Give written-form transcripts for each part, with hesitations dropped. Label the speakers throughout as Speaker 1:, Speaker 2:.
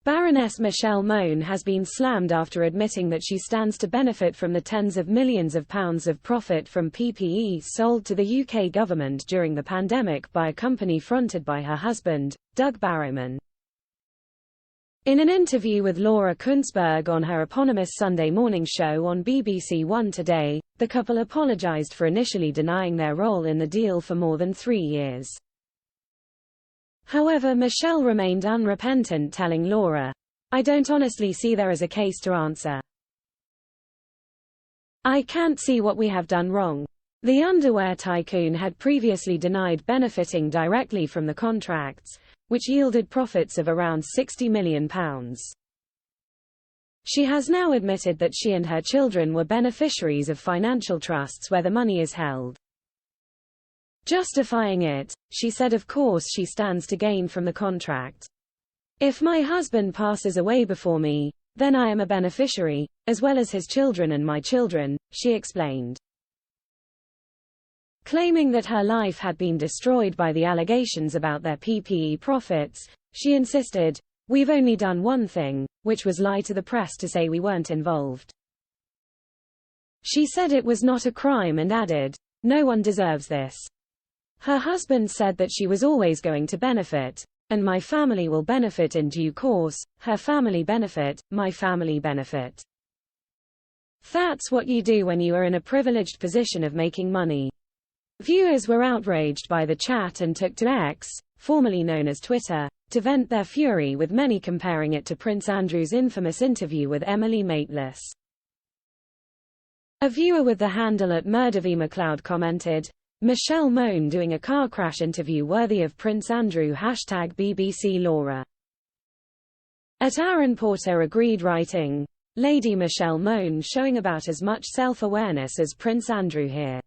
Speaker 1: Baroness Michelle Mone has been slammed after admitting that she stands to benefit from the tens of millions of pounds of profit from PPE sold to the UK government during the pandemic by a company fronted by her husband, Doug Barrowman. In an interview with Laura Kuenssberg on her eponymous Sunday morning show on BBC One Today, the couple apologised for initially denying their role in the deal for more than 3 years. However, Michelle remained unrepentant, telling Laura, "I don't honestly see there as a case to answer. I can't see what we have done wrong." The underwear tycoon had previously denied benefiting directly from the contracts, which yielded profits of around £60 million. She has now admitted that she and her children were beneficiaries of financial trusts where the money is held. Justifying it, she said of course she stands to gain from the contract. "If my husband passes away before me, then I am a beneficiary, as well as his children and my children," she explained. Claiming that her life had been destroyed by the allegations about their PPE profits, she insisted, "We've only done one thing, which was lie to the press to say we weren't involved." She said it was not a crime and added, "No one deserves this." Her husband said that she was always going to benefit, and "My family will benefit in due course, her family benefit, my family benefit. That's what you do when you are in a privileged position of making money." Viewers were outraged by the chat and took to X, formerly known as Twitter, to vent their fury, with many comparing it to Prince Andrew's infamous interview with Emily Maitlis. A viewer with the handle @MurderVMacLeod commented, "Michelle Mone doing a car crash interview worthy of Prince Andrew #BBC Laura." Aaron Porter agreed, writing, "Lady Michelle Mone showing about as much self-awareness as Prince Andrew here.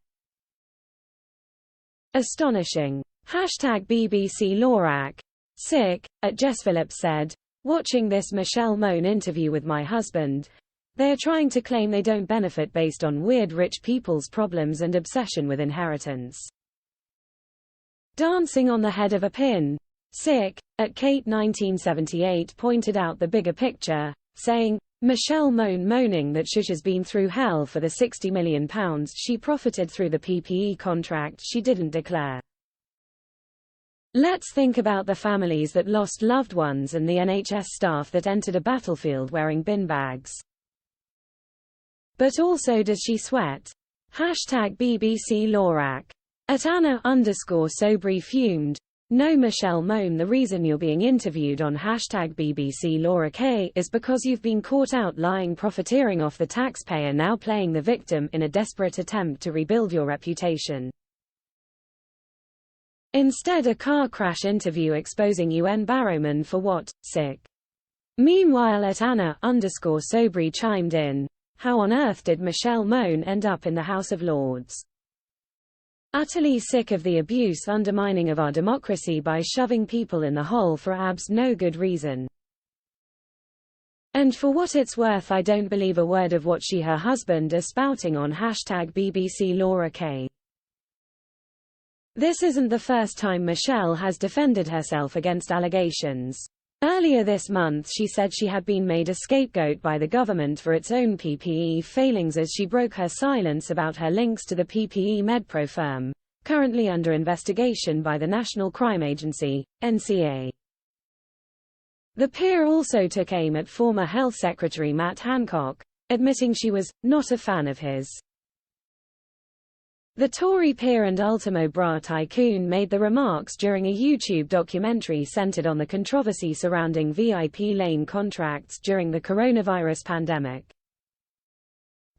Speaker 1: Astonishing. #BBC Lorac. Sick." Jess Phillips said, "Watching this Michelle Mone interview with my husband, they are trying to claim they don't benefit based on weird rich people's problems and obsession with inheritance. Dancing on the head of a pin." Sick. Kate 1978 pointed out the bigger picture, saying, "Michelle Mone moaning that Shush has been through hell for the £60 million she profited through the PPE contract she didn't declare. Let's think about the families that lost loved ones and the NHS staff that entered a battlefield wearing bin bags. But also, does she sweat?" #BBC Lorac. @Anna_Sobry fumed, "No Michelle Mone, the reason you're being interviewed on #BBC Laura K is because you've been caught out lying, profiteering off the taxpayer, now playing the victim in a desperate attempt to rebuild your reputation. Instead a car crash interview exposing UN Barrowman for what?" Sick. Meanwhile @Anna_Sobry chimed in, "How on earth did Michelle Mone end up in the House of Lords? Utterly sick of the abuse, undermining of our democracy by shoving people in the hole for no good reason. And for what it's worth, I don't believe a word of what her husband are spouting on #BBC Laura K. This isn't the first time Michelle has defended herself against allegations. Earlier this month she said she had been made a scapegoat by the government for its own PPE failings as she broke her silence about her links to the PPE Medpro firm, currently under investigation by the National Crime Agency, NCA. The peer also took aim at former Health Secretary Matt Hancock, admitting she was not a fan of his. The Tory peer and Ultimo bra tycoon made the remarks during a YouTube documentary centered on the controversy surrounding VIP lane contracts during the coronavirus pandemic.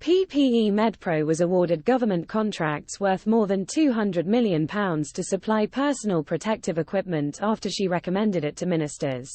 Speaker 1: PPE Medpro was awarded government contracts worth more than £200 million to supply personal protective equipment after she recommended it to ministers.